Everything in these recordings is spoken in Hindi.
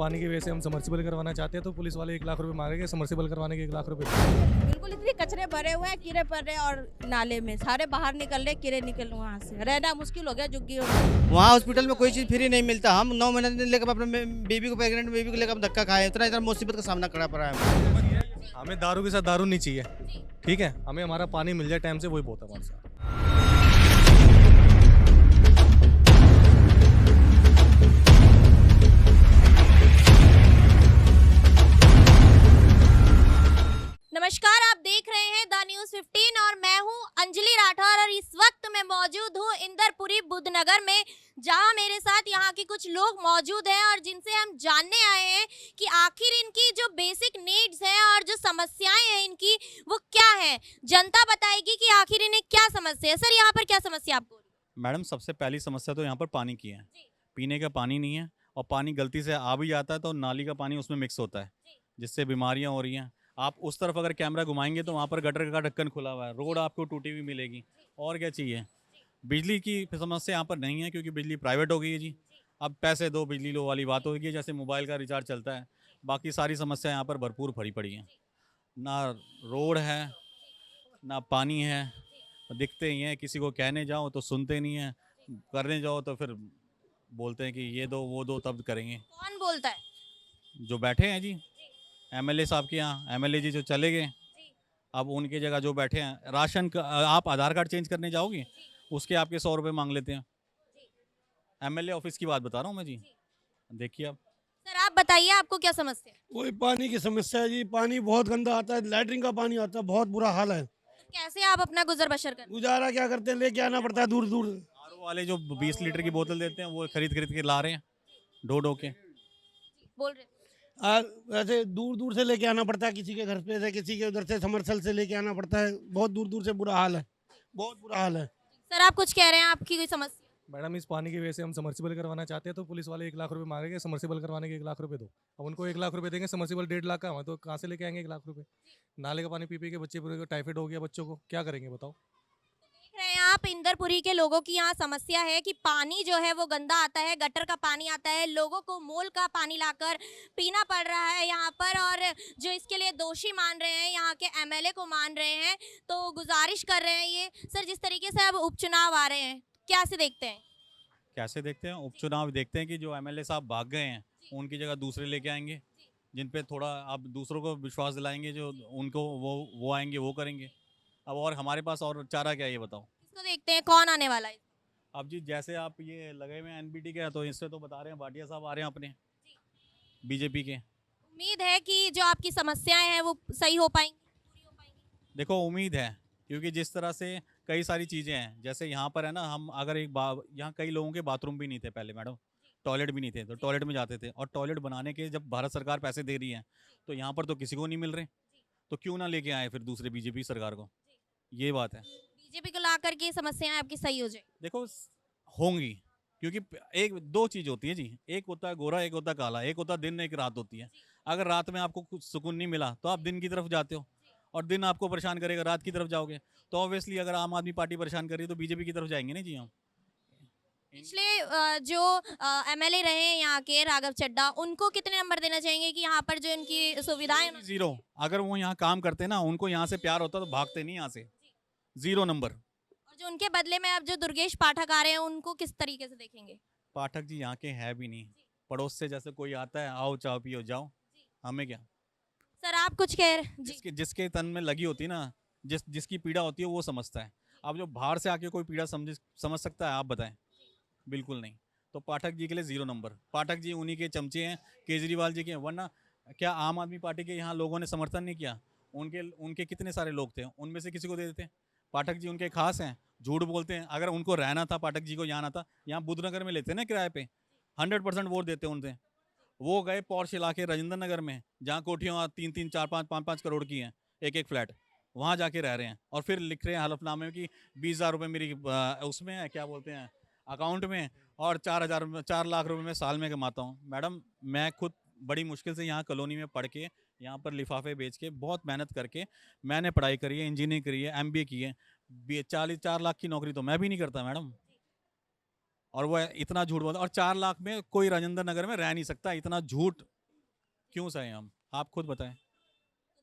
पानी की वजह से हम समर्सिबल करवाना चाहते हैं, तो पुलिस वाले 1 लाख रुपए मांगेंगे समर्सिबल करवाने के 1 लाख रुपए। बिल्कुल इतने कचरे भरे हुए हैं, कीड़े पड़ रहे हैं और नाले में सारे बाहर निकल रहे, कीड़े निकल रहे, वहाँ से रहना मुश्किल हो गया झुग्गियों में। वहाँ हॉस्पिटल में कोई चीज़ फ्री नहीं मिलता। हम 9 महीने लेकर अपने बेबी को, प्रेग्नेंट बेबी को लेकर हम धक्का खाए, इतना मुसीबत का सामना करना पड़ा है। हमें दारू के साथ दारू नहीं चाहिए, ठीक है, हमें हमारा पानी मिल जाए टाइम से, वही बहुत है हमारे साथ। नमस्कार, आप देख रहे हैं द न्यूज़ 15 और मैं हूं अंजलि राठौर और इस वक्त मैं मौजूद हूं इंदरपुरी बुद्धनगर में, जहां मेरे साथ यहां के कुछ लोग मौजूद हैं और जिनसे हम जानने आए हैं कि आखिर इनकी जो बेसिक नीड्स हैं और जो समस्याएं हैं इनकी वो क्या है। जनता बताएगी कि आखिर इन्हें क्या समस्या है। सर, यहाँ पर क्या समस्या आपको? मैडम, सबसे पहली समस्या तो यहाँ पर पानी की है। पीने का पानी नहीं है, और पानी गलती से आ भी जाता है तो नाली का पानी उसमें मिक्स होता है, जिससे बीमारियाँ हो रही हैं। आप उस तरफ अगर कैमरा घुमाएंगे तो वहाँ पर गटर का ढक्कन खुला हुआ है, रोड आपको टूटी हुई मिलेगी। और क्या चाहिए? बिजली की समस्या यहाँ पर नहीं है, क्योंकि बिजली प्राइवेट हो गई है जी। अब पैसे दो बिजली लो वाली बात होगी, जैसे मोबाइल का रिचार्ज चलता है। बाकी सारी समस्या यहाँ पर भरपूर भरी पड़ी हैं। ना रोड है, ना पानी है, दिखते ही हैं। किसी को कहने जाओ तो सुनते नहीं हैं, करने जाओ तो फिर बोलते हैं कि ये दो वो दो तब करेंगे। कौन बोलता है? जो बैठे हैं जी, एमएलए साहब के यहाँ, एमएलए जी जो चले गए, अब उनकी जगह जो बैठे हैं। राशन का आप आधार कार्ड चेंज करने जाओगे, उसके आपके 100 रुपये मांग लेते हैं। एमएलए ऑफिस की बात बता रहा हूँ मैं जी, देखिए आप। सर, आप बताइए आपको क्या समस्या है? वही पानी की समस्या है जी। पानी बहुत गंदा आता है, लैटरिन का पानी आता है, बहुत बुरा हाल है। कैसे आप अपना गुजर बसर करते गुजारा क्या करते हैं, लेके आना पड़ता है दूर दूर। आरओ वाले जो 20 लीटर की बोतल देते हैं, वो खरीद खरीद के ला रहे हैं, ढो के। बोल रहे? वैसे दूर दूर से लेके आना पड़ता है, किसी के घर पे से, किसी के उधर से समरसल से लेके आना पड़ता है। बहुत दूर दूर से बुरा हाल है, बहुत बुरा हाल है। सर, आप कुछ कह रहे हैं, आपकी कोई समस्या? मैडम, इस पानी की वजह से हम समर्सिबल करवाना चाहते हैं, तो पुलिस वाले 1 लाख रुपए मांगेंगे समर्सिबल करवाने के 1 लाख रुपए दो। अब उनको 1 लाख रुपए देंगे, समर्सिबल 1.5 लाख का है, तो कहाँ से लेके आएंगे 1 लाख रुपए? नाले का पानी पी पी के बच्चे पूरे टाइफाइड हो गया बच्चों को, क्या करेंगे बताओ? देख रहे हैं आप, इंदरपुरी के लोगों की यहाँ समस्या है कि पानी जो है वो गंदा आता है, गटर का पानी आता है, लोगों को मोल का पानी लाकर पीना पड़ रहा है यहाँ पर। और जो इसके लिए दोषी मान रहे हैं, यहाँ के एमएलए को मान रहे हैं, तो गुजारिश कर रहे हैं ये। सर, जिस तरीके से अब उपचुनाव आ रहे हैं, कैसे देखते हैं? कैसे देखते हैं? उपचुनाव देखते हैं कि जो एमएलए साहब भाग गए हैं, उनकी जगह दूसरे लेके आएंगे, जिन पे थोड़ा आप दूसरों को विश्वास दिलाएंगे, जो उनको वो आएंगे, वो करेंगे। अब और हमारे पास और चारा क्या है, ये बताओ। किसको देखते हैं, कौन आने वाला है? अब जी, जैसे आप ये लगे हुए हैं एनबीटी के, तो इससे तो बता रहे हैं भाटिया साहब आ रहे हैं अपने बीजेपी के। उम्मीद है कि जो आपकी समस्याएं हैं वो सही हो पाएंगी, पूरी हो पाएंगी? देखो, उम्मीद है, क्योंकि जिस तरह से कई सारी चीज़ें हैं, जैसे यहाँ पर है ना, हम अगर यहाँ कई लोगों के बाथरूम भी नहीं थे पहले मैडम, टॉयलेट भी नहीं थे, तो टॉयलेट में जाते थे। और टॉयलेट बनाने के जब भारत सरकार पैसे दे रही है, तो यहाँ पर तो किसी को नहीं मिल रहे, तो क्यों ना लेके आए फिर दूसरे बीजेपी सरकार को। ये बात है। बीजेपी को ला करके समस्याएं आपकी सही हो जाए? देखो, होंगी, क्योंकि एक दो चीज़ होती है जी, एक होता है गोरा, एक होता है काला, एक होता है दिन, एक रात होती है। अगर रात में आपको कुछ सुकून नहीं मिला तो आप दिन की तरफ जाते हो, और दिन आपको परेशान करेगा, रात की तरफ जाओगे। तो ऑब्वियसली अगर आम आदमी पार्टी परेशान कर रही है तो बीजेपी की तरफ जाएंगे नहीं जी हम। पिछले जो एमएलए रहे हैं यहाँ के, राघव चड्ढा, उनको कितने नंबर देना चाहेंगे कि यहाँ पर जो इनकी सुविधाएं? 0। अगर वो यहाँ काम करते ना, उनको यहाँ से प्यार होता तो भागते नहीं यहाँ से। 0 नंबर। और जो उनके बदले में अब जो दुर्गेश पाठक आ रहे हैं, उनको किस तरीके से देखेंगे? पाठक जी यहाँ के है भी नहीं, पड़ोस से जैसे कोई आता है, आओ चाय पियो जाओ, हमें क्या। सर, आप कुछ कह रहे? जी। जिसके तन में लगी होती है ना, जिसकी पीड़ा होती है, वो समझता है। अब जो बाहर से आके कोई पीड़ा समझ सकता है, आप बताएं? बिल्कुल नहीं। तो पाठक जी के लिए 0 नंबर। पाठक जी उन्हीं के चमचे हैं, केजरीवाल जी के। वरना क्या आम आदमी पार्टी के यहाँ लोगों ने समर्थन नहीं किया? उनके कितने सारे लोग थे, उनमें से किसी को दे देते। पाठक जी उनके खास हैं, झूठ बोलते हैं। अगर उनको रहना था, पाठक जी को यहाँ आना था, यहाँ बुद्धनगर में लेते ना किराए पे, 100% वोट देते उनसे। वो गए पॉर्श इलाके राजेंद्र नगर में, जहाँ कोठियाँ 3-3, 4-5, 5-5 करोड़ की हैं, एक फ्लैट, वहाँ जाके रह रहे हैं। और फिर लिख रहे हैं हलफनामे में कि 20,000 रुपये मेरी उसमें है, क्या बोलते हैं, अकाउंट में, और 4 लाख रुपए मैं साल में कमाता हूँ। मैडम, मैं खुद बड़ी मुश्किल से यहाँ कॉलोनी में पढ़ के, यहाँ पर लिफाफे बेच के, बहुत मेहनत करके मैंने पढ़ाई करी है, इंजीनियरिंग करी है, MBA की है। 4 लाख की नौकरी तो मैं भी नहीं करता मैडम। और वो इतना झूठ बोलता, और 4 लाख में कोई राजेंद्र नगर में रह नहीं सकता, इतना झूठ क्यों सहे हम, आप खुद बताएं।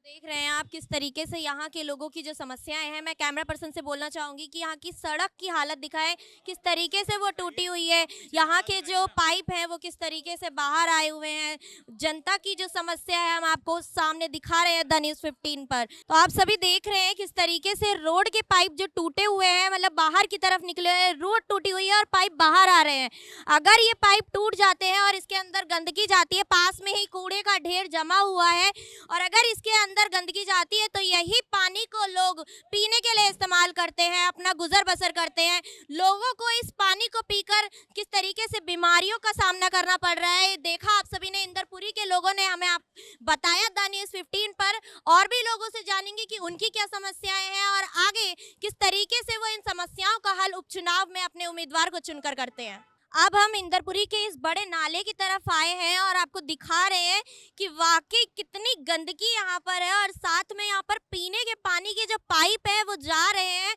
देख रहे हैं आप किस तरीके से यहाँ के लोगों की जो समस्याएं हैं। मैं कैमरा पर्सन से बोलना चाहूंगी कि यहाँ की सड़क की हालत दिखाएं, किस तरीके से वो टूटी हुई है। यहाँ के जो पाइप हैं वो किस तरीके से बाहर आए हुए हैं। जनता की जो समस्या है हम आपको सामने दिखा रहे हैं द न्यूज़ 15 पर। तो आप सभी देख रहे हैं किस तरीके से रोड के पाइप जो टूटे हुए हैं, मतलब बाहर की तरफ निकले हुए हैं, रोड टूटी हुई है और पाइप बाहर आ रहे हैं। अगर ये पाइप टूट जाते हैं और इसके अंदर गंदगी जाती है, पास में ही कूड़े का ढेर जमा हुआ है, और अगर इसके अंदर गंदगी जाती है तो यही पानी को लोग पीने के लिए इस्तेमाल करते हैं, अपना गुजर बसर करते हैं। लोगों को इस पानी को पीकर किस तरीके से बीमारियों का सामना करना पड़ रहा है, देखा आप सभी ने। इंदरपुरी के लोगों ने हमें आप बताया द न्यूज़ 15 पर। और भी लोगों से जानेंगे कि उनकी क्या समस्याएं हैं और आगे किस तरीके से वो इन समस्याओं का हल उपचुनाव में अपने उम्मीदवार को चुनकर करते हैं। अब हम इंदरपुरी के इस बड़े नाले की तरफ आए हैं और आपको दिखा रहे हैं कि वाकई कितनी गंदगी यहाँ पर है, और साथ में यहाँ पर पीने के पानी के जो पाइप है वो जा रहे हैं।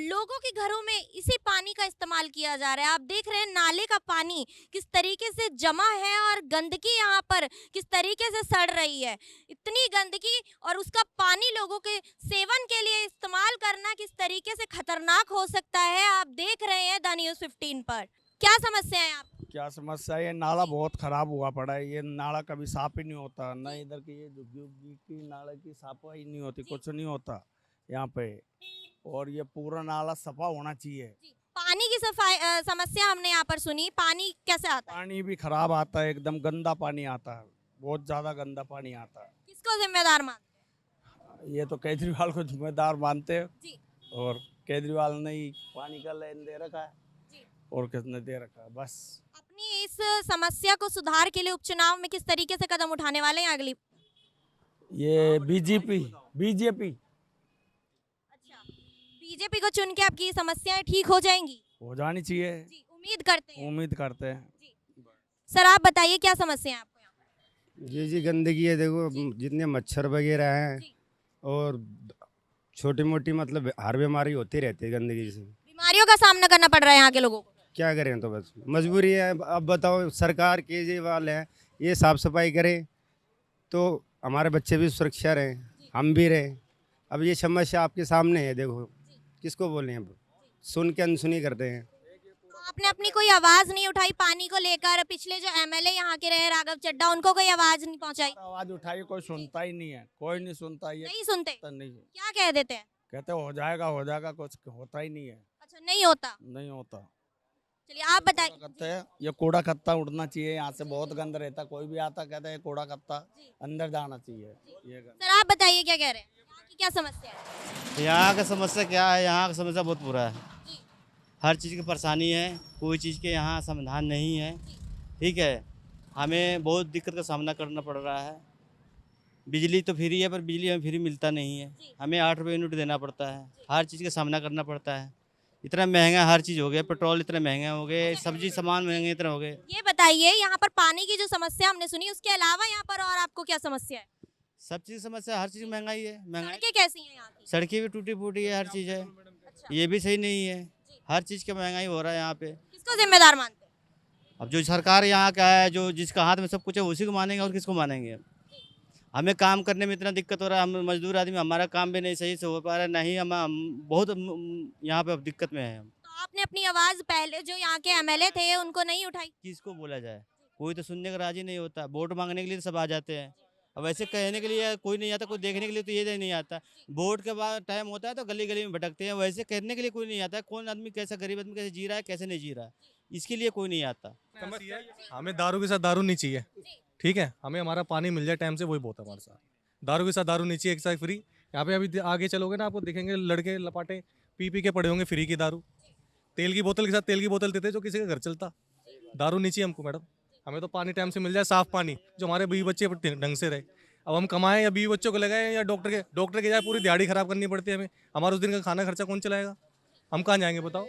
लोगों के घरों में इसी पानी का इस्तेमाल किया जा रहा है। आप देख रहे हैं नाले का पानी किस तरीके से जमा है और गंदगी यहाँ पर किस तरीके से सड़ रही है। इतनी गंदगी और उसका पानी लोगों के सेवन के लिए इस्तेमाल करना किस तरीके से खतरनाक हो सकता है, आप देख रहे हैं द न्यूज़ 15 पर। क्या समस्या है आप? क्या समस्या है, ये नाला बहुत खराब हुआ पड़ा है। ये नाला कभी साफ ही नहीं होता, ना इधर की ये झुग्गी उग्गी की नाला की सफाई नहीं होती, कुछ नहीं होता यहाँ पे। और ये पूरा नाला सफा होना चाहिए। पानी की सफाई समस्या हमने यहाँ पर सुनी। पानी कैसे आता है? पानी भी खराब आता है, एकदम गंदा पानी आता है, बहुत ज्यादा गंदा पानी आता है। किसको जिम्मेदार मानते ये तो केजरीवाल को जिम्मेदार मानते हैं, जी। और केजरीवाल ने ही पानी का लेन दे रखा है, जी। और किसने दे रखा है बस। अपनी इस समस्या को सुधार के लिए उपचुनाव में किस तरीके से कदम उठाने वाले हैं अगली? ये बीजेपी अच्छा, बीजेपी को चुन के आपकी समस्याएं ठीक हो जाएंगी? हो जानी चाहिए, जी, उम्मीद करते हैं। उम्मीद करते हैं। सर आप बताइए क्या समस्या है आपको यहाँ पर? जी गंदगी है, देखो जितने मच्छर वगैरह हैं जी। और छोटी मोटी मतलब हर बीमारी होती रहती है गंदगी से। बीमारियों का सामना करना पड़ रहा है यहाँ के लोगों को। क्या करें, तो बस मजबूरी है। अब बताओ, सरकार केजरीवाल है, ये साफ सफाई करे तो हमारे बच्चे भी सुरक्षा रहें, हम भी रहें। अब ये समस्या आपके सामने है, देखो किसको बोलें, अब सुन के अनसुनी करते हैं। तो आपने अपनी कोई आवाज नहीं उठाई पानी को लेकर? पिछले जो एमएलए यहाँ के रहे राघव चड्ढा, उनको कोई आवाज नहीं पहुंचाई? आवाज उठाई, कोई सुनता ही नहीं है, कोई नहीं सुनता। ये नहीं सुनते? नहीं, क्या कह देते हैं? कहते हो जाएगा, कुछ होता ही नहीं है, अच्छा, नहीं होता। नहीं होता। चलिए आप बताइए। करते हैं, ये कूड़ा खत्ता उड़ना चाहिए, यहाँ से बहुत गंद रहता, कोई भी आता कहता है कूड़ा खत्ता अंदर जाना चाहिए। ये सर आप बताइए क्या कह रहे हैं, यहाँ की क्या समस्या है? यहाँ का समस्या क्या है, यहाँ का समस्या बहुत बुरा है। जी। हर चीज़ की परेशानी है, कोई चीज़ के यहाँ समाधान नहीं है। ठीक है, हमें बहुत दिक्कत का सामना करना पड़ रहा है। बिजली तो फ्री है, पर बिजली हमें फ्री मिलता नहीं है। हमें 8 रुपये यूनिट देना पड़ता है, हर चीज़ का सामना करना पड़ता है। इतना महंगा हर चीज़ हो गया, पेट्रोल इतना महंगा हो गए, सब्जी सामान महंगे इतना हो गए। ये बताइए यहाँ पर पानी की जो समस्या हमने सुनी, उसके अलावा यहाँ पर और आपको क्या समस्या है? सब चीज़ समस्या, हर चीज़ महंगाई है, महंगाई। सड़कें कैसी हैं यहाँ की? सड़कें भी टूटी फूटी है, हर चीज़ है, अच्छा, ये भी सही नहीं है। हर चीज़ का महंगाई हो रहा है यहाँ पे। किसको जिम्मेदार मानते हैं? अब जो सरकार यहाँ का है, जो जिसका हाथ में सब कुछ है, उसी को मानेंगे और किसको मानेंगे। हमें काम करने में इतना दिक्कत हो रहा है, हम मजदूर आदमी, हमारा काम भी नहीं सही से हो पा रहा है, नहीं हम बहुत यहाँ पे अब दिक्कत में है। तो आपने अपनी आवाज पहले जो यहाँ के एमएलए थे उनको नहीं उठाई? किसको बोला जाए, कोई तो सुनने का राजी नहीं होता। वोट मांगने के लिए सब आ जाते हैं, अब वैसे कहने के लिए कोई नहीं आता, कोई देखने के लिए तो ये नहीं आता। वोट के बाद टाइम होता है तो गली गली में भटकते हैं, वैसे कहने के लिए कोई नहीं आता। कौन आदमी कैसा, गरीब आदमी कैसे जी रहा है, कैसे नहीं जी रहा है, इसके लिए कोई नहीं आता। हमें दारू के साथ दारू नहीं चाहिए, ठीक है। हमें हमारा पानी मिल जाए टाइम से, वही बहुत है हमारे साथ। दारू के साथ दारू नहीं चाहिए, एक साथ फ्री। यहाँ पे अभी आगे चलोगे ना, आपको दिखेंगे लड़के लपाटे पी के पड़े होंगे फ्री की दारू। तेल की बोतल के साथ तेल की बोतल देते जो किसी का घर चलता। दारू नहीं चाहिए हमको मैडम, हमें तो पानी टाइम से मिल जाए, साफ पानी, जो हमारे बीवी बच्चे ढंग से रहे। अब हम कमाएं या बीवी बच्चों को लगाएं या डॉक्टर के जाए, पूरी दिहाड़ी खराब करनी पड़ती है हमें। हमारा उस दिन का खाना खर्चा कौन चलाएगा? हम कहाँ जाएंगे बताओ?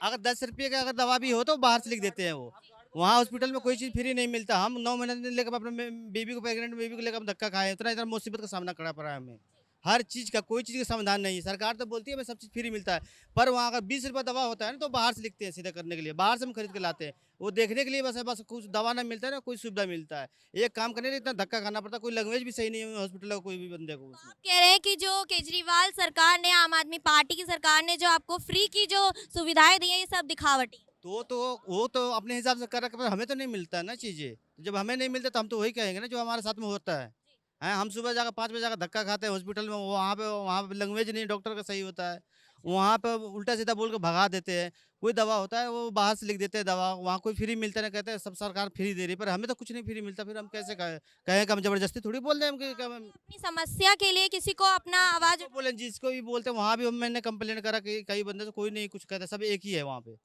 अगर 10 रुपये का अगर दवा भी हो तो बाहर से लिख देते हैं वो। वहाँ हॉस्पिटल में कोई चीज़ फ्री नहीं मिलता। हम 9 महीने लेकर अपने बेबी को, प्रेग्नेंट बेबी को लेकर हम धक्का खाए, इतना मुसीबत का सामना करना पड़ा है हमें। हर चीज़ का कोई चीज़ का समाधान नहीं है। सरकार तो बोलती है हमें सब चीज़ फ्री मिलता है, पर वहाँ अगर 20 रुपये दवा होता है ना तो बाहर से लिखते हैं सीधा करने के लिए, बाहर से हम खरीद के लाते हैं। वो देखने के लिए बस है, बस कुछ दवा ना मिलता है ना कोई सुविधा मिलता है। एक काम करने के लिए इतना धक्का खाना पड़ता है, कोई लैंग्वेज भी सही नहीं है हॉस्पिटल का कोई भी बंदे को उसमें। आप कह रहे हैं कि जो केजरीवाल सरकार ने, आम आदमी पार्टी की सरकार ने जो आपको फ्री की जो सुविधाएं दी हैं, ये सब दिखावटी है। तो वो तो अपने हिसाब से कर रखा, पर हमें तो नहीं मिलता है ना चीज़ें। जब हमें नहीं मिलता तो हम तो वही कहेंगे ना जो हमारे साथ में होता है। हैं, हम सुबह जाकर 5 बजे जाकर धक्का खाते हैं हॉस्पिटल में, वहाँ पे लैंग्वेज नहीं डॉक्टर का सही होता है। वहाँ पे उल्टा सीधा बोल के भगा देते हैं। कोई दवा होता है वो बाहर से लिख देते हैं दवा, वहाँ कोई फ्री मिलता नहीं, कहते हैं सब सरकार फ्री दे रही है, पर हमें तो कुछ नहीं फ्री मिलता। फिर हम कैसे कहें कि हम जबरदस्ती थोड़ी बोल रहे हैं अपनी समस्या के लिए किसी को अपना आवाज बोले जिसको भी बोलते हैं वहाँ भी मैंने कंप्लेन करा कि कई बंदे तो कोई नहीं कुछ कहता, सब एक ही है वहाँ पे,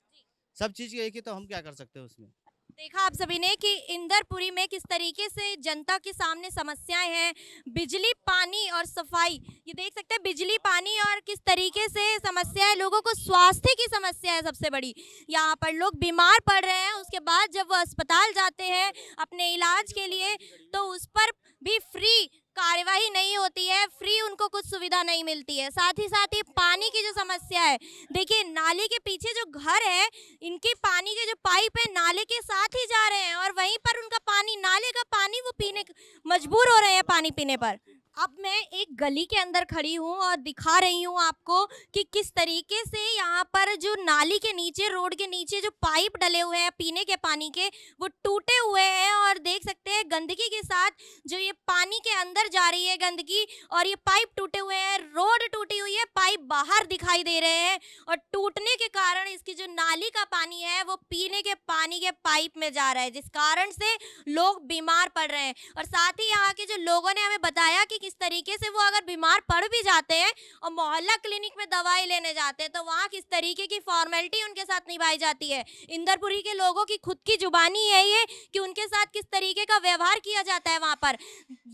सब चीज़ एक ही, तो हम क्या कर सकते हैं उसमें। देखा आप सभी ने कि इंदरपुरी में किस तरीके से जनता के सामने समस्याएं हैं, बिजली, पानी और सफाई। ये देख सकते हैं बिजली, पानी और किस तरीके से समस्या है, लोगों को स्वास्थ्य की समस्या है सबसे बड़ी। यहाँ पर लोग बीमार पड़ रहे हैं, उसके बाद जब वो अस्पताल जाते हैं अपने इलाज के लिए तो उस पर भी फ्री कार्यवाही नहीं होती है, फ्री उनको कुछ सुविधा नहीं मिलती है। साथ ही पानी की जो समस्या है, देखिए नाले के पीछे जो घर है, इनके पानी के जो पाइप है नाले के साथ ही जा रहे हैं और वहीं पर उनका पानी, नाले का पानी वो पीने मजबूर हो रहे हैं पानी पीने पर। अब मैं एक गली के अंदर खड़ी हूँ और दिखा रही हूँ आपको कि किस तरीके से यहाँ पर जो नाली के नीचे, रोड के नीचे जो पाइप डले हुए हैं पीने के पानी के, वो टूटे हुए हैं और देख सकते हैं गंदगी के साथ जो ये पानी के अंदर जा रही है गंदगी, और ये पाइप टूटे हुए हैं, रोड टूटी हुई है, पाइप बाहर दिखाई दे रहे हैं और टूटने के कारण इसकी जो नाली का पानी है वो पीने के पानी के पाइप में जा रहा है, जिस कारण से लोग बीमार पड़ रहे हैं। और साथ ही यहाँ के जो लोगों ने हमें बताया कि किस तरीके से वो अगर बीमार पड़ भी जाते हैं और मोहल्ला क्लिनिक में दवाई लेने जाते हैं तो वहाँ किस तरीके की फॉर्मेलिटी उनके साथ निभाई जाती है। इंदरपुरी के लोगों की खुद की जुबानी है ये कि उनके साथ किस तरीके का व्यवहार किया जाता है वहाँ पर।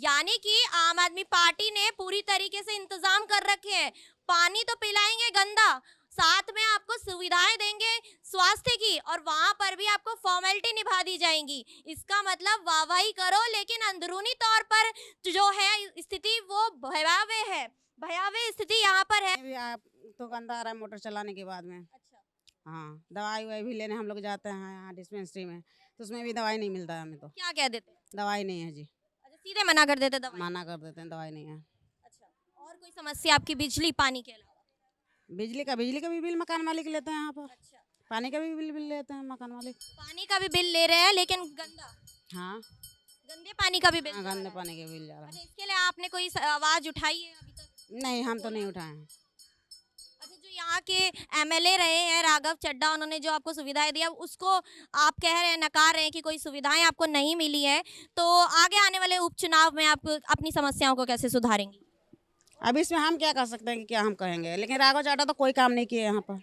यानी कि आम आदमी पार्टी ने पूरी तरीके से इंतजाम कर रखे हैं, पानी तो पिलाएंगे गंदा, साथ में आपको सुविधाएं देंगे स्वास्थ्य की और वहां पर भी आपको फॉर्मेलिटी निभा दी जाएंगी। इसका मतलब वाहवाही करो, लेकिन अंदरूनी तौर पर जो है स्थिति वो भयावह है, भयावह स्थिति यहाँ पर है। भी आप तो गंदा आ रहा है मोटर चलाने के बाद में। अच्छा, हाँ, दवाई ववाई भी लेने हम लोग जाते हैं यहाँ डिस्पेंसरी में, तो उसमें भी दवाई नहीं मिलता है हमें, तो क्या कह देते हैं? दवाई नहीं है जी, अच्छा, सीधे मना कर देते दवाई। मना कर देते हैं दवाई नहीं है। अच्छा, और कोई समस्या आपकी बिजली पानी के अलावा? बिजली का भी बिल मकान मालिक लेते हैं यहाँ पर, अच्छा, पानी का भी बिल लेते हैं मकान मालिक। पानी का भी बिल ले रहे हैं लेकिन गंदा, हाँ, गंदे पानी का भी बिल हाँ, जा रहा गंदे है। पानी के बिल जा रहा अच्छा, है। इसके लिए आपने कोई आवाज उठाई है अभी तक? नहीं, हम तो नहीं उठाए हैं। अच्छा, जो यहाँ के एमएलए रहे हैं राघव चड्ढा, उन्होंने जो आपको सुविधाएं दी, अब उसको आप कह रहे हैं, नकार रहे हैं कि कोई सुविधाएं आपको नहीं मिली है, तो आगे आने वाले उपचुनाव में आप अपनी समस्याओं को कैसे सुधारेंगी? अब इसमें हम क्या कर सकते हैं कि क्या हम कहेंगे, लेकिन राघव चाटा तो कोई काम नहीं किए यहाँ पर।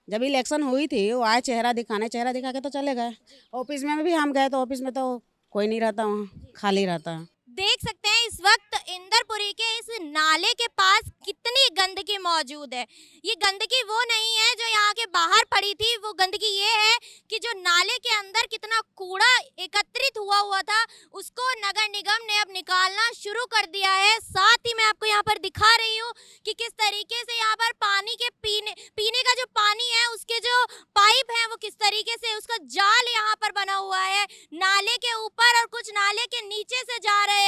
जब इलेक्शन हुई थी वो आए चेहरा दिखाने, चेहरा दिखा के तो चले गए। ऑफिस में भी हम गए तो ऑफिस में तो कोई नहीं रहता, वहाँ खाली रहता है। देख सकते हैं इस वक्त इंदरपुरी के इस नाले के पास कितनी गंदगी मौजूद है। ये गंदगी वो नहीं है जो यहाँ के बाहर पड़ी थी, वो गंदगी ये है कि जो नाले के अंदर कितना कूड़ा एकत्रित हुआ था उसको नगर निगम ने अब निकालना शुरू कर दिया है। साथ ही मैं आपको यहाँ पर दिखा रही हूँ कि किस तरीके से यहाँ पर पानी के पीने का जो पानी है उसके जो पाइप है वो किस तरीके से उसका जाल यहाँ पर बना हुआ है नाले के ऊपर और कुछ नाले के नीचे से जा रहे हैं।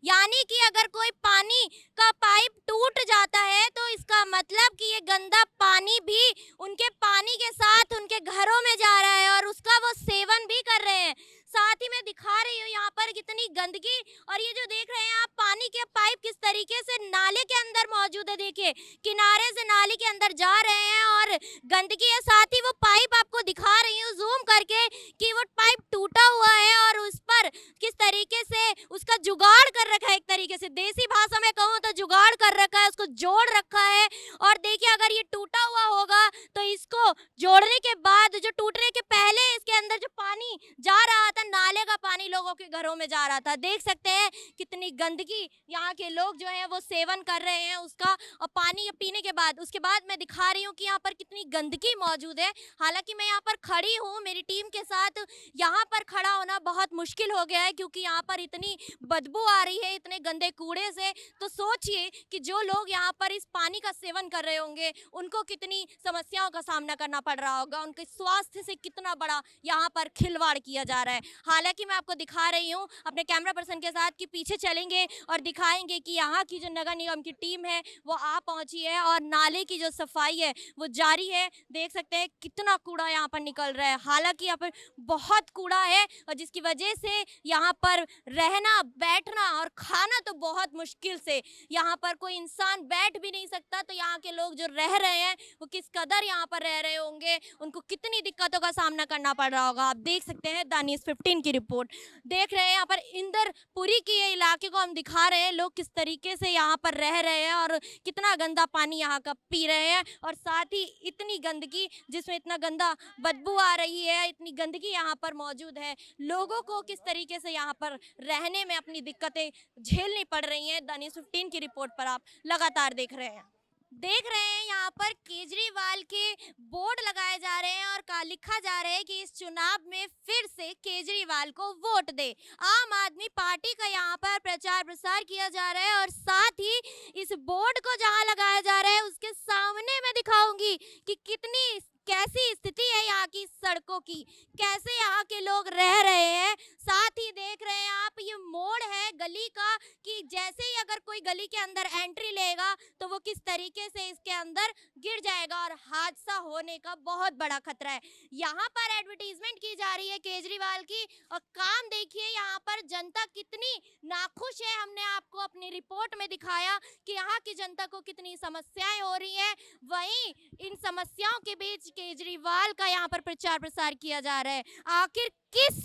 यानी कि अगर कोई पानी का पाइप टूट जाता है तो इसका मतलब कि ये गंदा पानी भी उनके पानी के साथ उनके घरों में जा रहा है और उसका वो सेवन भी कर रहे हैं। साथ ही मैं दिखा रही हूँ यहाँ पर कितनी गंदगी, और ये जो देख रहे हैं आप पानी के पाइप किस तरीके से नाले के अंदर मौजूद है, देखिए किनारे से नाले के अंदर जा रहे हैं और गंदगी है। साथ ही वो पाइप आपको दिखा रही हूँ जूम करके कि वो पाइप टूटा हुआ है और उस पर किस तरीके से उसका जुगाड़ कर रखा है, एक तरीके से देसी भाषा में कहूँ तो जुगाड़ कर रखा है, उसको जोड़ रखा है। और देखिए अगर ये टूटा हुआ होगा तो इसको इसको जोड़ने के बाद, जो टूटने के पहले इसके अंदर जो पानी जा रहा था, नाले का पानी लोगों के घरों में जा रहा था। देख सकते हैं कितनी गंदगी यहाँ के लोग जो है वो सेवन कर रहे हैं उसका, और पानी पीने के बाद, उसके बाद मैं दिखा रही हूँ कि यहाँ पर कितनी गंदगी मौजूद है। हालांकि मैं यहाँ पर खड़ी हूँ, मेरी टीम के साथ यहाँ पर खड़ा होना बहुत मुश्किल हो गया है, क्योंकि यहाँ पर इतनी बदबू आ रही है इतने गंदे कूड़े से। तो सोचिए कि जो लोग यहाँ पर इस पानी का सेवन कर रहे होंगे उनको कितनी समस्याओं का सामना करना पड़ रहा होगा, उनके स्वास्थ्य से कितना बड़ा यहाँ पर खिलवाड़ किया जा रहा है। हालांकि मैं आपको दिखा रही हूँ अपने कैमरा पर्सन के साथ कि पीछे चलेंगे और दिखाएंगे कि यहाँ की जो नगर निगम की टीम है वो आ पहुंची है और नाले की जो सफाई है वो जारी है। देख सकते हैं कितना कूड़ा यहाँ पर निकल रहा है। हालांकि यहाँ पर बहुत कूड़ा है और जिसकी वजह से यहाँ पर रहना, बैठना और खाना तो बहुत मुश्किल से, यहाँ पर कोई इंसान बैठ भी नहीं सकता। तो यहाँ के लोग जो रह रहे हैं वो किस कदर यहाँ पर रह रहे होंगे, उनको कितनी दिक्कतों का सामना करना पड़ रहा होगा। आप देख सकते हैं द न्यूज़ 15 की रिपोर्ट देख रहे हैं। यहाँ पर इंदरपुरी के ये इलाके को हम दिखा रहे हैं, लोग किस तरीके से यहाँ पर रह रहे हैं और कितना गंदा पानी यहाँ का पी रहे हैं, और साथ ही इतनी गंदगी जिसमें इतना गंदा बदबू आ रही है, इतनी गंदगी यहाँ पर मौजूद है। लोगों को किस तरीके से यहाँ पर रहने में अपनी दिक्कतें झेलनी पड़ रही हैं, द न्यूज़ 15 की रिपोर्ट पर आप लगातार देख रहे हैं। यहाँ पर केजरीवाल के बोर्ड लगाए जा रहे हैं और लिखा जा रहा है कि इस चुनाव में फिर से केजरीवाल को वोट दे। आम आदमी पार्टी का यहाँ पर प्रचार प्रसार किया जा रहा है और साथ ही इस बोर्ड को जहाँ लगाया जा रहा है उसके सामने मैं दिखाऊंगी कि कितनी कैसी स्थिति है यहाँ की सड़कों की, कैसे यहाँ के लोग रह रहे हैं। साथ ही देख रहे हैं आप ये मोड़ है गली का, कि जैसे ही अगर कोई गली के अंदर एंट्री लेगा तो वो किस तरीके से इसके अंदर गिर जाएगा और हादसा होने का बहुत बड़ा खतरा है। यहाँ पर एडवर्टीजमेंट की जा रही है केजरीवाल की, और काम देखिए यहाँ पर जनता कितनी नाखुश है। हमने आपको अपनी रिपोर्ट में दिखाया कि यहाँ की जनता को कितनी समस्याएं हो रही हैं, वहीं इन समस्याओं के बीच केजरीवाल का यहाँ पर प्रचार प्रसार किया जा रहा है। आखिर किस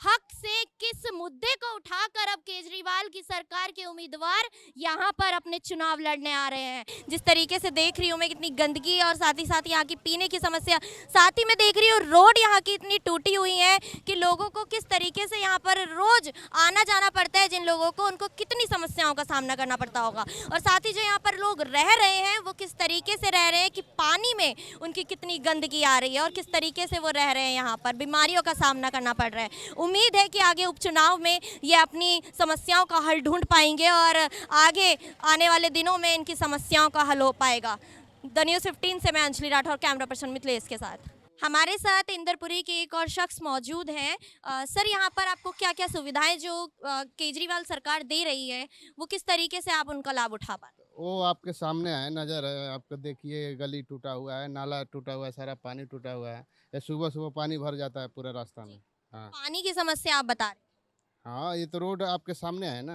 हक से, किस मुद्दे को उठाकर अब केजरीवाल की सरकार के उम्मीदवार यहाँ पर अपने चुनाव लड़ने आ रहे हैं। जिस तरीके से देख रही हूँ मैं कितनी गंदगी और साथ ही यहाँ की पीने की समस्या, साथ ही मैं देख रही हूँ रोड यहाँ की इतनी टूटी हुई है कि लोगों को किस तरीके से यहाँ पर रोज आना जाना पड़ता है। जिन लोगों को उनको कितनी समस्याओं का सामना करना पड़ता होगा, और साथ ही जो यहाँ पर लोग रह रहे हैं वो किस तरीके से रह रहे हैं कि पानी में उनकी कितनी गंदगी आ रही है और किस तरीके से वो रह रहे हैं, यहाँ पर बीमारियों का सामना करना पड़ रहा है। उम्मीद है कि आगे उपचुनाव में ये अपनी समस्याओं का हल ढूंढ पाएंगे और आगे आने वाले दिनों में इनकी समस्याओं का हल हो पाएगा। द न्यूज़ 15 से मैं अंजलि राठौर, कैमरा पर्सन मिथिलेश के साथ। हमारे साथ इंदरपुरी के एक और शख्स मौजूद हैं। सर, यहाँ पर आपको क्या क्या सुविधाएं जो केजरीवाल सरकार दे रही है वो किस तरीके से आप उनका लाभ उठा पाते हैं? वो आपके सामने है, नज़र है आपको। देखिए गली टूटा हुआ है, नाला टूटा हुआ है, सारा पानी टूटा हुआ है। ये सुबह सुबह पानी भर जाता है पूरे रास्ता में। हाँ पानी की समस्या आप बता रहे हैं। हाँ, ये तो रोड आपके सामने है ना।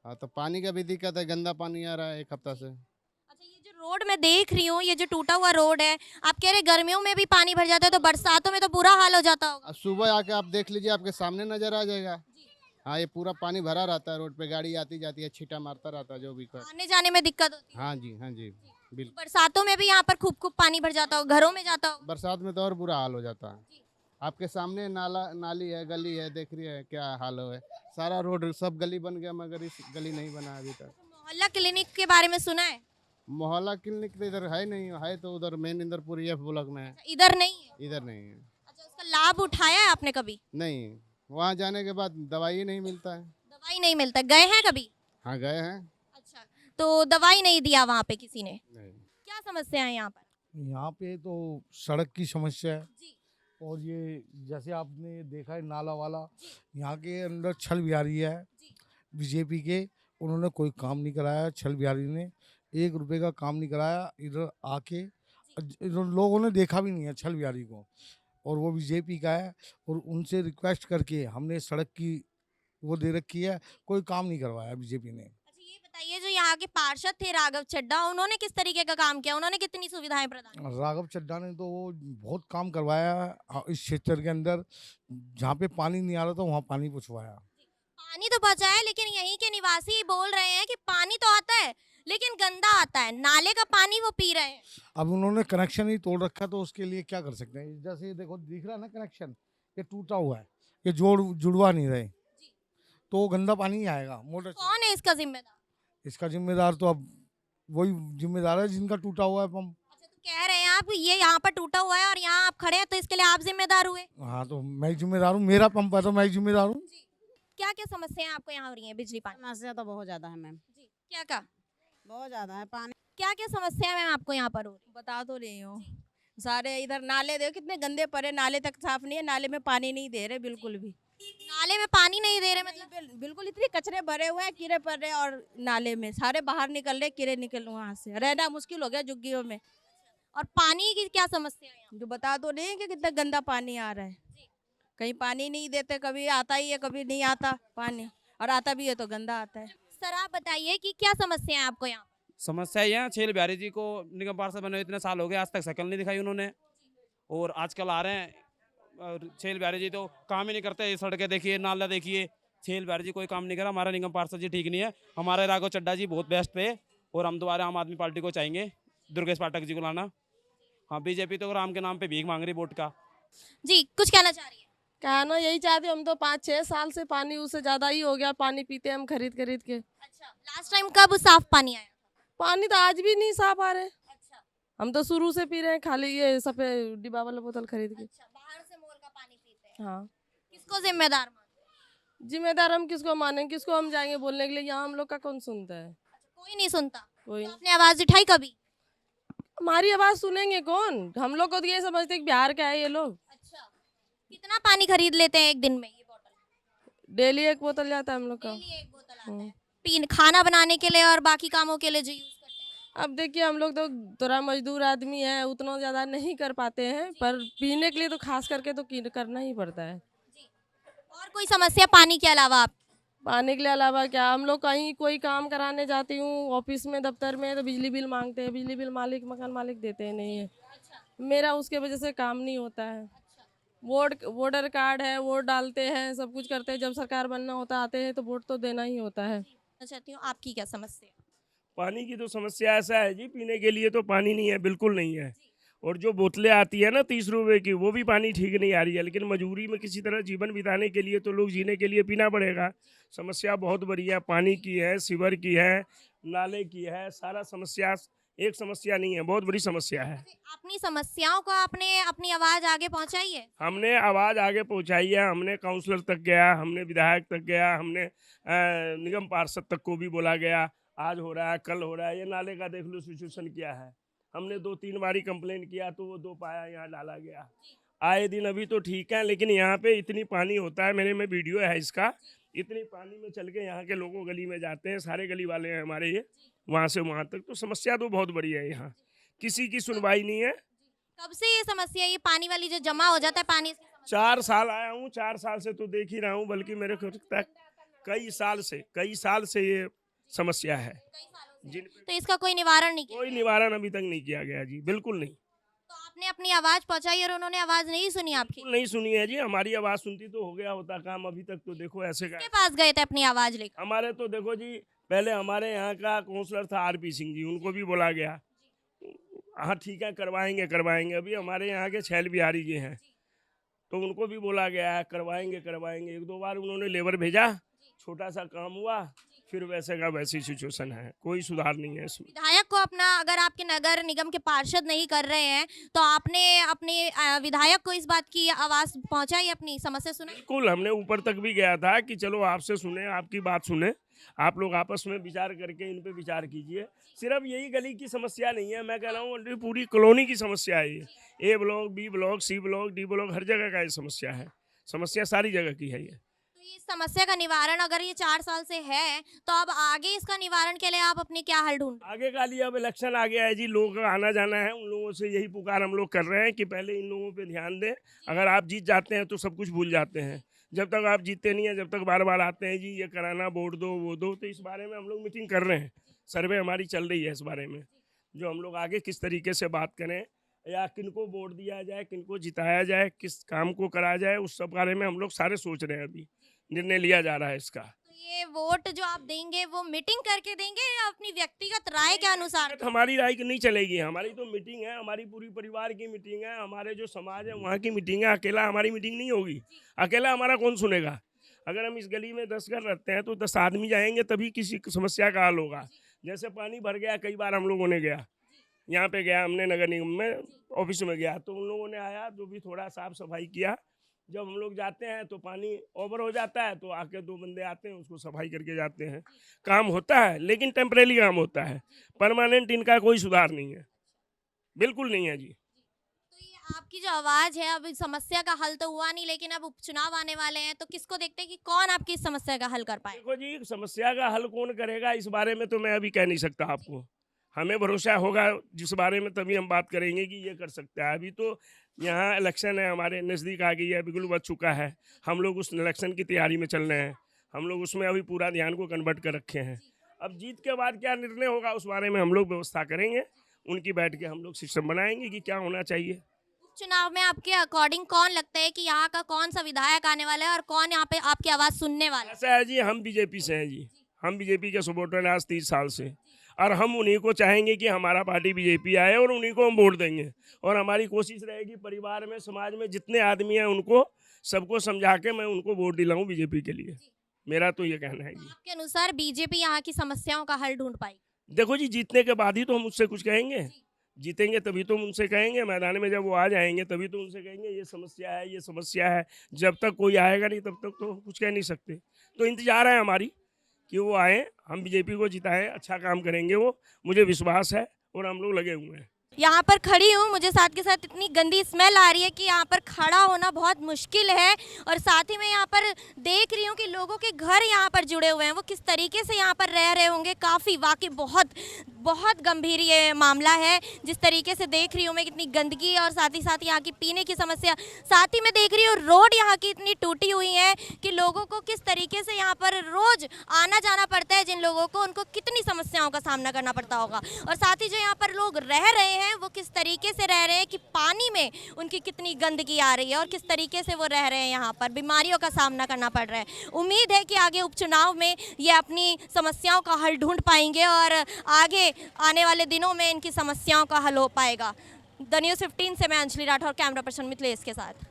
हाँ, तो पानी का भी दिक्कत है, गंदा पानी आ रहा है एक हफ्ता से। अच्छा, ये जो रोड मैं देख रही हूँ, ये जो टूटा हुआ रोड है, आप कह रहे गर्मियों में भी पानी भर जाता है, तो बरसातों में तो बुरा हाल हो जाता होगा। अब सुबह आके आप देख लीजिए, आपके सामने नज़र आ जाएगा। हाँ, ये पूरा पानी भरा रहता है रोड पे, गाड़ी आती जाती है, छींटा मारता रहता है जो भी कर। आने जाने में दिक्कत होती है। हाँ जी, हाँ जी, बिल्कुल। बरसातों में भी यहाँ पर खूब खूब पानी भर जाता हो, घरों में जाता हो। बरसात में तो और बुरा हाल हो जाता है। आपके सामने नाली है, गली है, देख रही है क्या हाल है। सारा रोड सब गली बन गया, मगर इस गली नहीं बना अभी तक। मोहल्ला क्लिनिक के बारे में सुना है? मोहल्ला क्लिनिक तो इधर है नहीं, है तो उधर मेन इंदरपुरी एफ ब्लॉक में है। इधर नहीं है? इधर नहीं है। अच्छा, उसका लाभ उठाया है आपने कभी? नहीं, वहाँ जाने के बाद दवाई नहीं मिलता है। दवाई नहीं मिलता, गए हैं कभी? हाँ, गए हैं। अच्छा, तो दवाई नहीं दिया वहाँ पे किसी ने? नहीं। क्या समस्या है यहाँ पर? यहाँ पे तो सड़क की समस्या है, जी। और ये जैसे आपने देखा है नाला वाला, यहाँ के अंदर छल बिहारी है बीजेपी के, उन्होंने कोई काम नहीं कराया। छल बिहारी ने 1 रुपए का काम नहीं कराया। इधर आके इधर लोगों ने देखा भी नहीं है छल बिहारी को, और वो बीजेपी का है। और उनसे रिक्वेस्ट करके हमने सड़क की वो दे रखी है, कोई काम नहीं करवाया बीजेपी ने। अच्छा, ये बताइए जो यहाँ के पार्षद थे राघव चड्ढा, उन्होंने किस तरीके का काम किया? उन्होंने कितनी सुविधाएं प्रदान की? राघव चड्ढा ने तो बहुत काम करवाया है इस क्षेत्र के अंदर। जहाँ पे पानी नहीं आ रहा था वहाँ पानी पहुँचवाया। पानी तो बचा है, लेकिन यहीं के निवासी बोल रहे हैं कि पानी तो आता है लेकिन गंदा आता है, नाले का पानी वो पी रहे हैं। अब उन्होंने कनेक्शन ही तोड़ रखा तो उसके लिए क्या कर सकते हैं। जैसे ये देखो दिख रहा है ना कनेक्शन, ये टूटा हुआ है, ये जुड़वा नहीं रहे, तो वो गंदा पानी ही आएगा मोटर से। कौन है इसका जिम्मेदार? इसका जिम्मेदार तो अब वही जिम्मेदार है जिनका टूटा हुआ है पंप। अच्छा, तो कह रहे हैं आप ये यहाँ पर टूटा हुआ है और यहाँ आप खड़े हैं, तो इसके लिए आप जिम्मेदार हुए? हाँ तो मैं जिम्मेदार हूँ, मेरा पंप है तो मैं जिम्मेदार हूँ। क्या क्या समस्याएं आपको यहाँ हो रही हैं बिजली पानी? समस्या तो बहुत ज़्यादा है मैम, जी, क्या क्या बहुत ज़्यादा है। पानी क्या क्या समस्या मैम आपको यहाँ पर हो रही? बता तो रही हूँ। सारे इधर नाले देखो कितने गंदे पड़े, नाले तक साफ नहीं है, नाले में पानी नहीं दे रहे बिल्कुल भी। नाले में पानी नहीं दे रहे मतलब? बिल्कुल इतने कचरे भरे हुए हैं, कीड़े पड़ रहे हैं और नाले में सारे बाहर निकल रहे, कीड़े निकल वहाँ से, रहना मुश्किल हो गया झुग्गियों में। और पानी की क्या समस्या है यहाँ? जो बता तो नहीं है कि कितना गंदा पानी आ रहा है। कहीं पानी नहीं देते, कभी आता ही है कभी नहीं आता पानी, और आता भी है तो गंदा आता है। सर आप बताइए कि क्या समस्या है आपको यहाँ? समस्या ये है, छेल बिहारी जी को निगम पार्षद बने इतने साल हो गए, आज तक शक्ल नहीं दिखाई उन्होंने। और आजकल आ रहे हैं और छेल बिहारी जी तो काम ही नहीं करते। ये सड़कें देखिए, नाला देखिए, छेल बिहारी जी कोई काम नहीं करा। हमारा निगम पार्षद जी ठीक नहीं है, हमारे राघव चड्डा जी बहुत बेस्ट थे और हम दोबारा आम आदमी पार्टी को चाहेंगे, दुर्गेश पाठक जी को लाना। हाँ, बीजेपी तो राम के नाम पे भीख मांग रही वोट का। जी, कुछ कहना चाह रही है? कहना यही चाहते, हम तो 5-6 साल से पानी उससे ज़्यादा ही हो गया, पानी पीते हम खरीद के। अच्छा, लास्ट टाइम कब साफ पानी आया? पानी तो आज भी नहीं साफ आ रहे, अच्छा हम तो शुरू से पी रहे हैं खाली ये सफेद डिब्बा वाला बोतल खरीद के। अच्छा, बाहर से मोल का पानी पीते हैं। हाँ, किसको जिम्मेदार मानते हैं? जिम्मेदार हम किसको मानें, किसको हम जाएंगे बोलने के लिए, यहाँ हम लोग का कौन सुनता है? अच्छा, कोई नहीं सुनता। कोई तो नहीं। आपने आवाज उठाई कभी? हमारी आवाज़ सुनेंगे कौन? हम लोग को तो ये समझते हैं कि बिहार का है ये लोग। अच्छा, कितना पानी खरीद लेते हैं एक दिन में ये बोतल? डेली एक बोतल जाता है हम लोग का। डेली एक बोतल आता है खाना बनाने के लिए और बाकी कामों के लिए जो यूज करते हैं? अब देखिए हम लोग तो थोड़ा मजदूर आदमी है, उतना ज़्यादा नहीं कर पाते हैं, पर पीने के लिए तो खास करके तो करना ही पड़ता है। जी, और कोई समस्या पानी के अलावा आप? पानी के अलावा क्या, हम लोग कहीं कोई काम कराने जाती हूँ ऑफिस में दफ्तर में तो बिजली बिल मांगते हैं, बिजली बिल मालिक मकान मालिक देते हैं नहीं है। मेरा उसके वजह से काम नहीं होता है। वोटर कार्ड है, वोट डालते हैं, सब कुछ करते हैं, जब सरकार बनना होता आते हैं तो वोट तो देना ही होता है। चाहती हूँ आपकी क्या समस्या? पानी की तो समस्या ऐसा है जी, पीने के लिए तो पानी नहीं है, बिल्कुल नहीं है। और जो बोतलें आती है ना 30 रुपए की, वो भी पानी ठीक नहीं आ रही है। लेकिन मजबूरी में किसी तरह जीवन बिताने के लिए तो लोग जीने के लिए पीना पड़ेगा। समस्या बहुत बड़ी है, पानी की है, सीवर की है, नाले की है, सारा समस्या, एक समस्या नहीं है, बहुत बड़ी समस्या है। अपनी समस्याओं को आपने अपनी आवाज आगे पहुंचाई है? हमने आवाज़ आगे पहुंचाई है, हमने काउंसलर तक गया, हमने विधायक तक गया, हमने निगम पार्षद तक को भी बोला गया। आज हो रहा है, कल हो रहा है। ये नाले का देख लो सिचुएशन क्या है। हमने 2-3 बारी कंप्लेंट किया तो वो 2 पाया यहाँ डाला गया। आए दिन अभी तो ठीक है, लेकिन यहाँ पे इतनी पानी होता है, मेरे में वीडियो है इसका, इतनी पानी में चल के यहाँ के लोगों गली में जाते हैं, सारे गली वाले हैं हमारे ये, वहाँ से वहाँ तक। तो समस्या तो बहुत बड़ी है, यहाँ किसी की सुनवाई नहीं है। कब से ये समस्या, ये पानी वाली जो जमा हो जाता है पानी, इसकी समस्या? 4 साल आया हूँ, 4 साल से तो देख ही रहा हूँ, बल्कि मेरे को तक कई साल से ये समस्या है। जिन तो इसका कोई निवारण नहीं किया? कोई निवारण अभी तक नहीं किया गया जी, बिल्कुल नहीं। तो आपने अपनी आवाज पहुंचाई और उन्होंने आवाज नहीं सुनी आपकी? बिल्कुल नहीं सुनी है जी, हमारी आवाज़ सुनती तो हो गया होता काम। अभी तक तो देखो ऐसे का किसके पास गए थे अपनी आवाज लेकर? हमारे तो देखो जी, पहले हमारे यहाँ का काउंसलर था आरपी सिंह जी, उनको भी बोला गया। हाँ ठीक है, करवाएंगे। अभी हमारे यहाँ के छैल बिहारी जी हैं, तो उनको भी बोला गया है करवाएंगे। 1-2 बार उन्होंने लेबर भेजा, छोटा सा काम हुआ, फिर वैसे का वैसी सिचुएशन है, कोई सुधार नहीं है इसमें। विधायक को अपना, अगर आपके नगर निगम के पार्षद नहीं कर रहे हैं तो आपने अपने विधायक को इस बात की आवाज पहुंचाई, अपनी समस्या सुनाई? बिल्कुल, हमने ऊपर तक भी गया था कि चलो आपसे सुने, आपकी बात सुने, आप लोग आपस में विचार करके इन पे विचार कीजिए। सिर्फ यही गली की समस्या नहीं है, मैं कह रहा हूँ पूरी कॉलोनी की समस्या है ये। A block, B block, C block, D block, हर जगह का ये समस्या है। समस्या सारी जगह की है ये। तो इस समस्या का निवारण अगर ये 4 साल से है, तो अब आगे इसका निवारण के लिए आप अपने क्या हल ढूंढ? आगे का लिए अब इलेक्शन आ गया है जी, लोगों का आना जाना है, उन लोगों से यही पुकार हम लोग कर रहे हैं कि पहले इन लोगों पे ध्यान दें। अगर आप जीत जाते हैं तो सब कुछ भूल जाते हैं, जब तक आप जीतते नहीं हैं, जब तक बार बार आते हैं जी ये कराना, वोट दो, वो दो। तो इस बारे में हम लोग मीटिंग कर रहे हैं, सर्वे हमारी चल रही है इस बारे में, जो हम लोग आगे किस तरीके से बात करें, या किनको वोट दिया जाए, किनको जिताया जाए, किस काम को करा जाए, उस सब बारे में हम लोग सारे सोच रहे हैं। अभी निर्णय लिया जा रहा है इसका। ये वोट जो आप देंगे वो मीटिंग करके देंगे या अपनी व्यक्तिगत राय के अनुसार? हमारी राय की नहीं चलेगी, हमारी तो मीटिंग है, हमारी पूरी परिवार की मीटिंग है, हमारे जो समाज है वहाँ की मीटिंग है। अकेला हमारी मीटिंग नहीं होगी, अकेला हमारा कौन सुनेगा। अगर हम इस गली में 10 घर रहते हैं तो 10 आदमी जाएंगे तभी किसी समस्या का हल होगा। जैसे पानी भर गया, कई बार हम लोगों ने गया, यहाँ पे गया हमने नगर निगम में ऑफिस में गया तो उन लोगों ने आया जो भी थोड़ा साफ सफाई किया। जब हम लोग जाते हैं तो पानी ओवर हो जाता है तो आके 2 बंदे आते हैं उसको सफाई करके जाते हैं। काम होता है लेकिन टेम्परेरी काम होता है, परमानेंट इनका कोई सुधार नहीं है, बिल्कुल नहीं है जी। तो ये आपकी जो आवाज है, अब इस समस्या का हल तो हुआ नहीं, लेकिन अब उपचुनाव आने वाले हैं तो किसको देखते हैं कि कौन आपकी इस समस्या का हल कर पाए? देखो जी, समस्या का हल कौन करेगा इस बारे में तो मैं अभी कह नहीं सकता आपको। हमें भरोसा होगा जिस बारे में तभी हम बात करेंगे कि ये कर सकता है। अभी तो यहाँ इलेक्शन है, हमारे नज़दीक आ गई है, बिल्कुल बच चुका है। हम लोग उस इलेक्शन की तैयारी में चल रहे हैं, हम लोग उसमें अभी पूरा ध्यान को कन्वर्ट कर रखे हैं। अब जीत के बाद क्या निर्णय होगा उस बारे में हम लोग व्यवस्था करेंगे, उनकी बैठ के हम लोग सिस्टम बनाएंगे कि क्या होना चाहिए। चुनाव में आपके अकॉर्डिंग कौन लगता है कि यहाँ का कौन सा विधायक आने वाला है और कौन यहाँ पे आपकी आवाज़ सुनने वाला है? ऐसा है जी, हम बीजेपी से हैं जी, हम बीजेपी के सपोर्टर हैं आज 30 साल से, और हम उन्हीं को चाहेंगे कि हमारा पार्टी बीजेपी आए और उन्हीं को हम वोट देंगे। और हमारी कोशिश रहेगी परिवार में, समाज में जितने आदमी हैं उनको सबको समझा के मैं उनको वोट दिलाऊं बीजेपी के लिए। मेरा तो ये कहना है जी। आपके अनुसार बीजेपी यहाँ की समस्याओं का हल ढूंढ पाई? देखो जी, जीतने के बाद ही तो हम उससे कुछ कहेंगे, जीतेंगे तभी तो हम उनसे कहेंगे। मैदान में जब वो आ जाएंगे तभी तो उनसे कहेंगे ये समस्या है, ये समस्या है। जब तक कोई आएगा नहीं तब तक तो कुछ कह नहीं सकते। तो इंतजार है हमारी कि वो आए, हम बीजेपी को जिताएं, अच्छा काम करेंगे वो, मुझे विश्वास है और हम लोग लगे हुए हैं। यहाँ पर खड़ी हूँ, मुझे साथ के साथ इतनी गंदी स्मेल आ रही है कि यहाँ पर खड़ा होना बहुत मुश्किल है। और साथ ही मैं यहाँ पर देख रही हूँ कि लोगों के घर यहाँ पर जुड़े हुए हैं, वो किस तरीके से यहाँ पर रह रहे होंगे। काफ़ी वाकई बहुत गंभीर ये मामला है। जिस तरीके से देख रही हूँ मैं, कितनी गंदगी और साथ ही यहाँ की पीने की समस्या। साथ ही मैं देख रही हूँ रोड यहाँ की इतनी टूटी हुई है कि लोगों को किस तरीके से यहाँ पर रोज़ आना जाना पड़ता है। जिन लोगों को, उनको कितनी समस्याओं का सामना करना पड़ता होगा। और साथ ही जो यहाँ पर लोग रह रहे हैं वो किस तरीके से रह रहे हैं कि पानी में उनकी कितनी गंदगी आ रही है और किस तरीके से वो रह रहे हैं, यहाँ पर बीमारियों का सामना करना पड़ रहा है। उम्मीद है कि आगे उपचुनाव में ये अपनी समस्याओं का हल ढूंढ पाएंगे और आगे आने वाले दिनों में इनकी समस्याओं का हल हो पाएगा। द न्यूज़ 15 से मैं अंजलि राठौर, कैमरा पर्सन मिथिलेश के साथ।